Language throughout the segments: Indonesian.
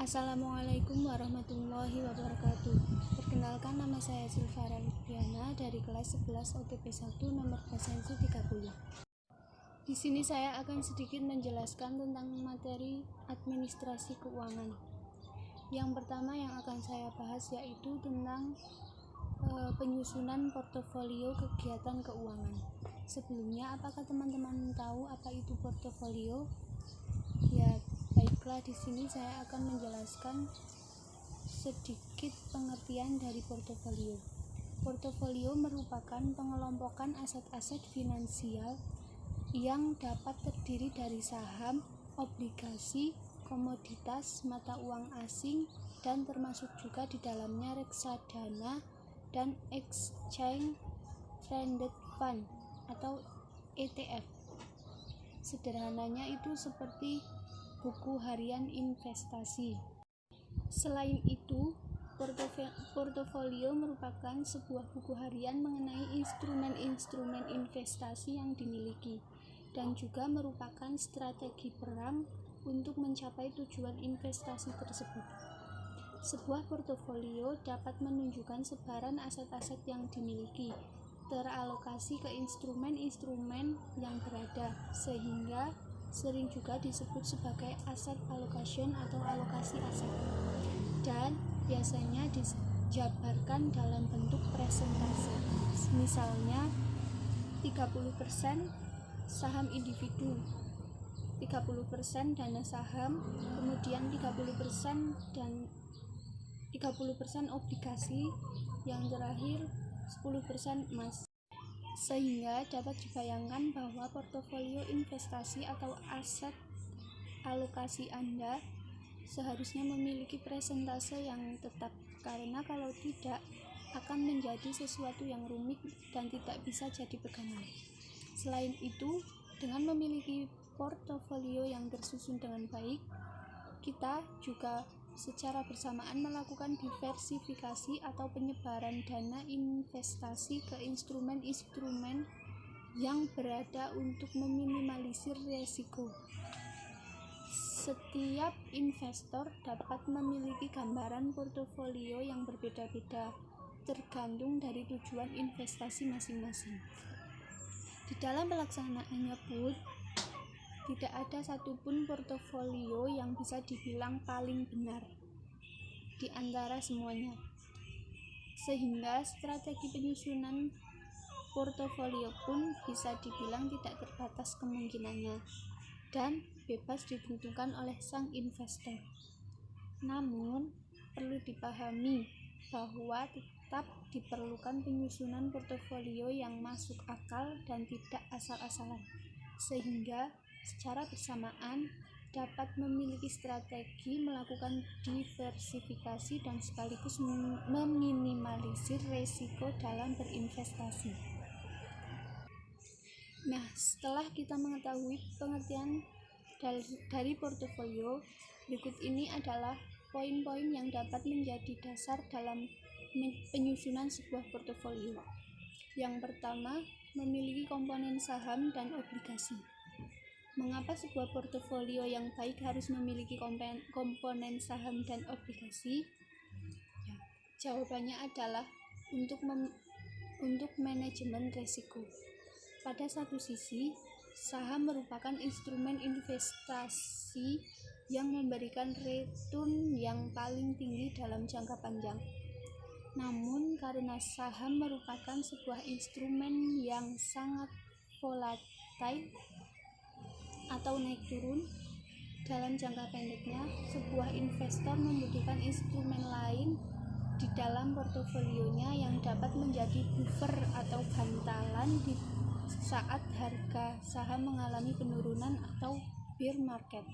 Assalamualaikum warahmatullahi wabarakatuh. Perkenalkan, nama saya Silvara Lidiana dari kelas 11 OTP 1 nomor presensi 30. Di sini saya akan sedikit menjelaskan tentang materi administrasi keuangan. Yang pertama yang akan saya bahas yaitu tentang penyusunan portofolio kegiatan keuangan. Sebelumnya, apakah teman-teman tahu apa itu portofolio? Ya, baiklah, di sini saya akan menjelaskan sedikit pengertian dari portofolio. Portofolio merupakan pengelompokan aset-aset finansial yang dapat terdiri dari saham, obligasi, komoditas, mata uang asing, dan termasuk juga di dalamnya reksadana dan exchange traded fund atau ETF. Sederhananya itu seperti buku harian investasi. Selain itu, portofolio merupakan sebuah buku harian mengenai instrumen-instrumen investasi yang dimiliki dan juga merupakan strategi perang untuk mencapai tujuan investasi tersebut. Sebuah portofolio dapat menunjukkan sebaran aset-aset yang dimiliki, teralokasi ke instrumen-instrumen yang berada, sehingga sering juga disebut sebagai asset allocation atau alokasi aset, dan biasanya dijabarkan dalam bentuk presentasi. Misalnya 30% saham individu, 30% dana saham, kemudian 30% dan 30% obligasi, yang terakhir 10% emas. Sehingga dapat dibayangkan bahwa portofolio investasi atau aset alokasi Anda seharusnya memiliki presentase yang tetap, karena kalau tidak akan menjadi sesuatu yang rumit dan tidak bisa jadi pegangan. Selain itu, dengan memiliki portofolio yang tersusun dengan baik, kita juga secara bersamaan melakukan diversifikasi atau penyebaran dana investasi ke instrumen-instrumen yang berada untuk meminimalisir risiko. Setiap investor dapat memiliki gambaran portofolio yang berbeda-beda, tergantung dari tujuan investasi masing-masing. Di dalam pelaksanaannya pun, tidak ada satupun portofolio yang bisa dibilang paling benar di antara semuanya, sehingga strategi penyusunan portofolio pun bisa dibilang tidak terbatas kemungkinannya dan bebas ditentukan oleh sang investor. Namun, perlu dipahami bahwa tetap diperlukan penyusunan portofolio yang masuk akal dan tidak asal-asalan, sehingga secara bersamaan dapat memiliki strategi melakukan diversifikasi dan sekaligus meminimalisir risiko dalam berinvestasi. Nah, setelah kita mengetahui pengertian dari portofolio, berikut ini adalah poin-poin yang dapat menjadi dasar dalam penyusunan sebuah portofolio. Yang pertama, memiliki komponen saham dan obligasi. Mengapa sebuah portofolio yang baik harus memiliki komponen saham dan obligasi? Ya, jawabannya adalah untuk manajemen risiko. Pada satu sisi, saham merupakan instrumen investasi yang memberikan return yang paling tinggi dalam jangka panjang. Namun, karena saham merupakan sebuah instrumen yang sangat volatile atau naik turun dalam jangka pendeknya, sebuah investor membutuhkan instrumen lain di dalam portofolionya yang dapat menjadi buffer atau bantalan di saat harga saham mengalami penurunan atau bear market.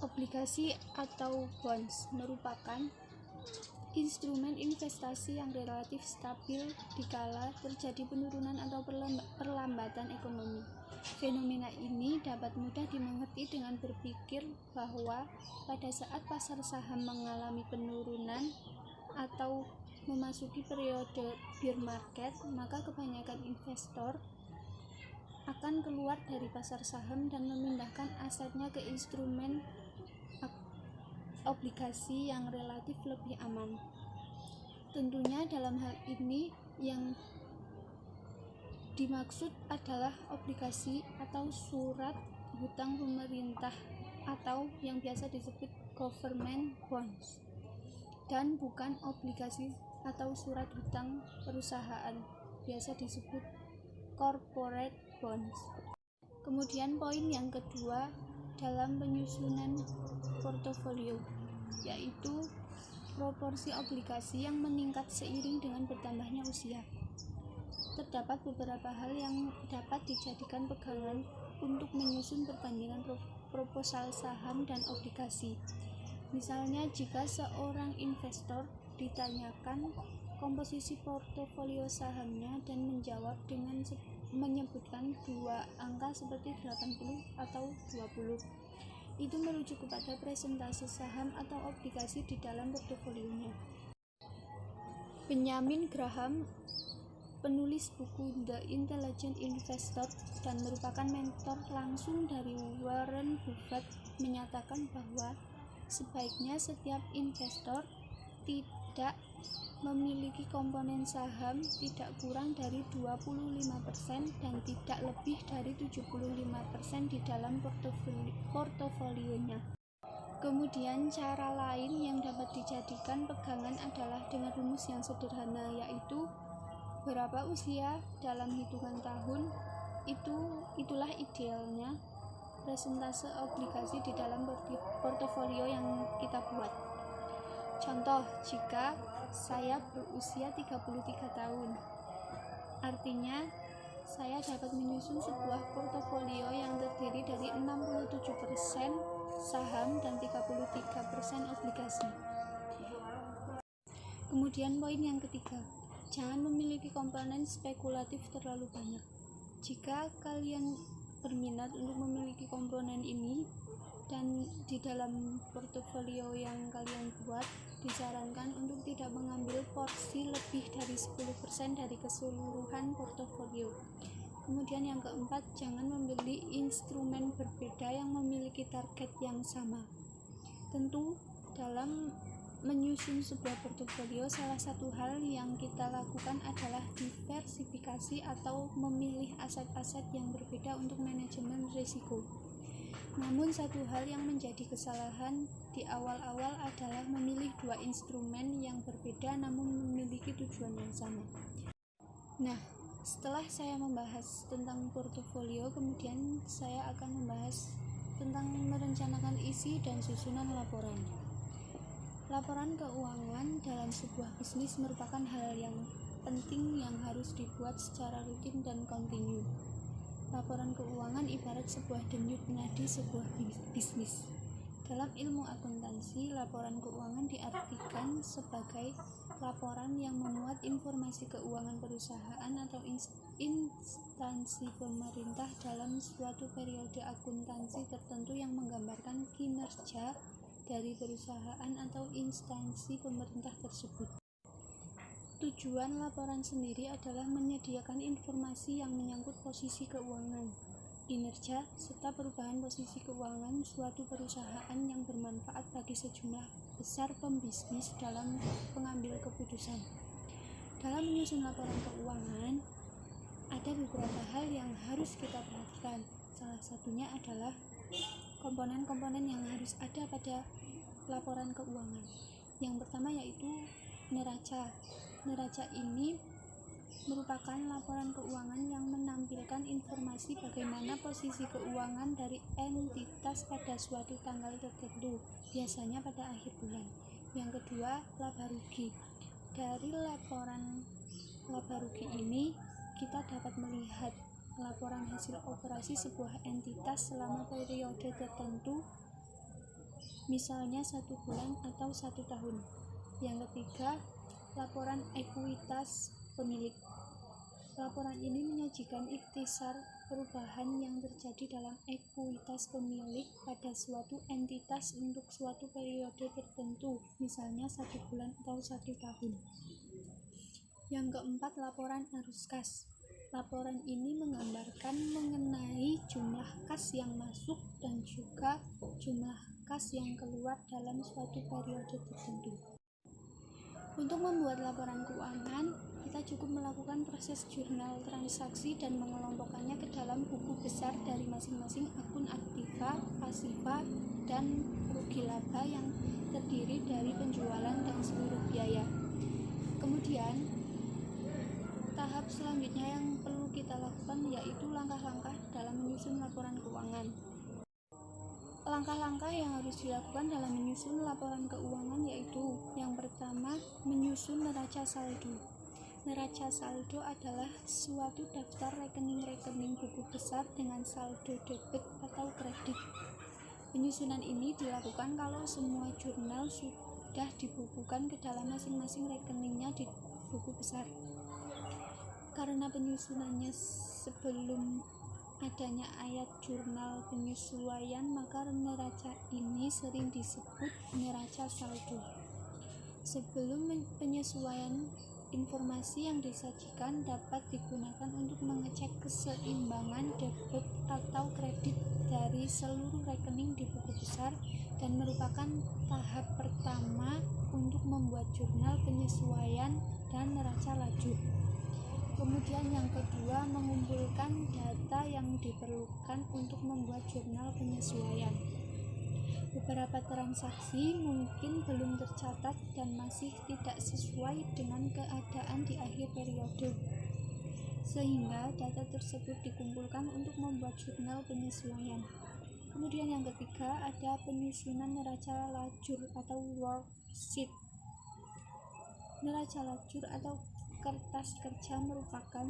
Obligasi atau bonds merupakan instrumen investasi yang relatif stabil dikala terjadi penurunan atau perlambatan ekonomi. Fenomena ini dapat mudah dimengerti dengan berpikir bahwa pada saat pasar saham mengalami penurunan atau memasuki periode bear market, maka kebanyakan investor akan keluar dari pasar saham dan memindahkan asetnya ke instrumen obligasi yang relatif lebih aman. Tentunya dalam hal ini yang dimaksud adalah obligasi atau surat hutang pemerintah atau yang biasa disebut government bonds, dan bukan obligasi atau surat hutang perusahaan, biasa disebut corporate bonds. Kemudian poin yang kedua dalam penyusunan portofolio, yaitu proporsi obligasi yang meningkat seiring dengan bertambahnya usia. Terdapat beberapa hal yang dapat dijadikan pegangan untuk menyusun perbandingan proposal saham dan obligasi. Misalnya, jika seorang investor ditanyakan komposisi portofolio sahamnya dan menjawab dengan menyebutkan dua angka seperti 80 atau 20, itu merujuk kepada presentase saham atau obligasi di dalam portofolionya. Benjamin Graham, penulis buku The Intelligent Investor dan merupakan mentor langsung dari Warren Buffett, menyatakan bahwa sebaiknya setiap investor tidak memiliki komponen saham tidak kurang dari 25% dan tidak lebih dari 75% di dalam portofolionya. Kemudian cara lain yang dapat dijadikan pegangan adalah dengan rumus yang sederhana, yaitu berapa usia dalam hitungan tahun, itulah idealnya presentase obligasi di dalam portofolio yang kita buat. Contoh, jika saya berusia 33 tahun, artinya saya dapat menyusun sebuah portofolio yang terdiri dari 67% saham dan 33% obligasi. Kemudian poin yang ketiga, jangan memiliki komponen spekulatif terlalu banyak. Jika kalian berminat untuk memiliki komponen ini dan di dalam portofolio yang kalian buat, disarankan untuk tidak mengambil porsi lebih dari 10% dari keseluruhan portofolio. Kemudian yang keempat, jangan membeli instrumen berbeda yang memiliki target yang sama. Tentu dalam menyusun sebuah portofolio, salah satu hal yang kita lakukan adalah diversifikasi atau memilih aset-aset yang berbeda untuk manajemen risiko. Namun satu hal yang menjadi kesalahan di awal-awal adalah memilih dua instrumen yang berbeda namun memiliki tujuan yang sama. Nah, setelah saya membahas tentang portofolio, kemudian saya akan membahas tentang merencanakan isi dan susunan laporan. Laporan keuangan dalam sebuah bisnis merupakan hal yang penting yang harus dibuat secara rutin dan kontinu. Laporan keuangan ibarat sebuah denyut nadi sebuah bisnis. Dalam ilmu akuntansi, laporan keuangan diartikan sebagai laporan yang memuat informasi keuangan perusahaan atau instansi pemerintah dalam suatu periode akuntansi tertentu yang menggambarkan kinerja dari perusahaan atau instansi pemerintah tersebut. Tujuan laporan sendiri adalah menyediakan informasi yang menyangkut posisi keuangan, kinerja, serta perubahan posisi keuangan suatu perusahaan yang bermanfaat bagi sejumlah besar pembisnis dalam pengambil keputusan. Dalam menyusun laporan keuangan, ada beberapa hal yang harus kita perhatikan. Salah satunya adalah komponen-komponen yang harus ada pada laporan keuangan. Yang pertama yaitu neraca. Neraca ini merupakan laporan keuangan yang menampilkan informasi bagaimana posisi keuangan dari entitas pada suatu tanggal tertentu, biasanya pada akhir bulan. Yang kedua, laba rugi. Dari laporan laba rugi ini, kita dapat melihat laporan hasil operasi sebuah entitas selama periode tertentu, misalnya 1 bulan atau 1 tahun. Yang ketiga, laporan ekuitas pemilik. Laporan ini menyajikan ikhtisar perubahan yang terjadi dalam ekuitas pemilik pada suatu entitas untuk suatu periode tertentu, misalnya 1 bulan atau 1 tahun. Yang keempat, laporan arus kas. Laporan ini menggambarkan mengenai jumlah kas yang masuk dan juga jumlah kas yang keluar dalam suatu periode tertentu. Untuk membuat laporan keuangan, kita cukup melakukan proses jurnal transaksi dan mengelompokkannya ke dalam buku besar dari masing-masing akun aktiva, pasiva, dan rugi laba yang terdiri dari penjualan dan seluruh biaya. Kemudian, tahap selanjutnya yang perlu kita lakukan yaitu langkah-langkah dalam menyusun laporan keuangan. Langkah-langkah yang harus dilakukan dalam menyusun laporan keuangan yaitu yang pertama, menyusun neraca saldo. Neraca saldo adalah suatu daftar rekening-rekening buku besar dengan saldo debit atau kredit. Penyusunan ini dilakukan kalau semua jurnal sudah dibukukan ke dalam masing-masing rekeningnya di buku besar. Karena penyusunannya sebelum adanya ayat jurnal penyesuaian, maka neraca ini sering disebut neraca saldo. Sebelum penyesuaian, informasi yang disajikan dapat digunakan untuk mengecek keseimbangan debit atau kredit dari seluruh rekening di buku besar dan merupakan tahap pertama untuk membuat jurnal penyesuaian dan neraca lajur. Kemudian yang kedua, mengumpulkan data yang diperlukan untuk membuat jurnal penyesuaian. Beberapa transaksi mungkin belum tercatat dan masih tidak sesuai dengan keadaan di akhir periode, sehingga data tersebut dikumpulkan untuk membuat jurnal penyesuaian. Kemudian yang ketiga, ada penyusunan neraca lajur atau worksheet. Neraca lajur atau kertas kerja merupakan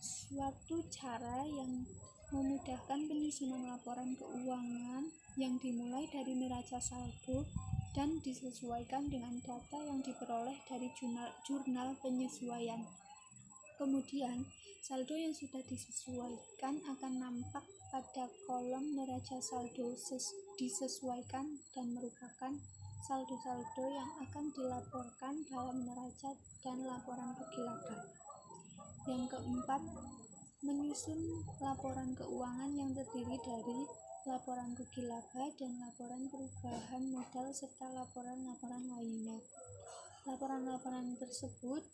suatu cara yang memudahkan penyusunan laporan keuangan yang dimulai dari neraca saldo dan disesuaikan dengan data yang diperoleh dari jurnal penyesuaian. Kemudian, saldo yang sudah disesuaikan akan nampak pada kolom neraca saldo disesuaikan dan merupakan saldo-saldo yang akan dilaporkan dalam neraca dan laporan rugi laba. Yang keempat, menyusun laporan keuangan yang terdiri dari laporan rugi laba dan laporan perubahan modal serta laporan-laporan lainnya. Laporan-laporan tersebut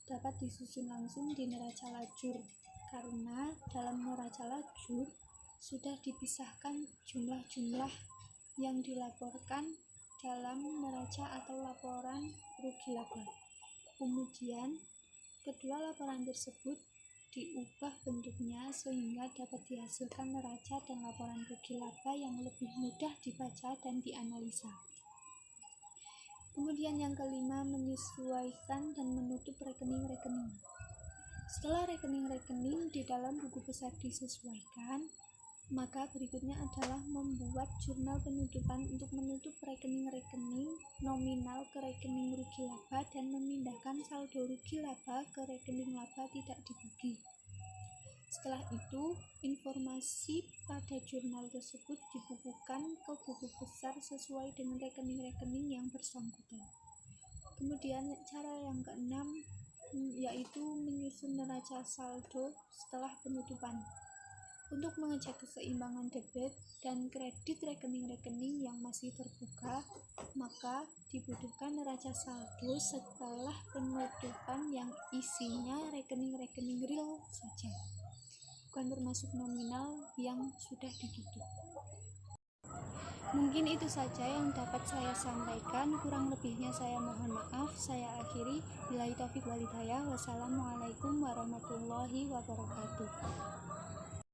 dapat disusun langsung di neraca lajur karena dalam neraca lajur sudah dipisahkan jumlah-jumlah yang dilaporkan dalam neraca atau laporan rugi laba. Kemudian, kedua laporan tersebut diubah bentuknya sehingga dapat dihasilkan neraca dan laporan rugi laba yang lebih mudah dibaca dan dianalisa. Kemudian yang kelima, menyesuaikan dan menutup rekening-rekening. Setelah rekening-rekening di dalam buku besar disesuaikan, maka berikutnya adalah membuat jurnal penutupan untuk menutup rekening-rekening nominal ke rekening rugi laba dan memindahkan saldo rugi laba ke rekening laba tidak dibagi. Setelah itu, informasi pada jurnal tersebut dibukukan ke buku besar sesuai dengan rekening-rekening yang bersangkutan. Kemudian cara yang keenam yaitu menyusun neraca saldo setelah penutupan. Untuk mengecek keseimbangan debit dan kredit rekening-rekening yang masih terbuka, maka dibutuhkan neraca saldo setelah penutupan yang isinya rekening-rekening real saja, bukan termasuk nominal yang sudah ditutup. Mungkin itu saja yang dapat saya sampaikan, kurang lebihnya saya mohon maaf. Saya akhiri, billahi taufiq wal hidayah. Wassalamualaikum warahmatullahi wabarakatuh.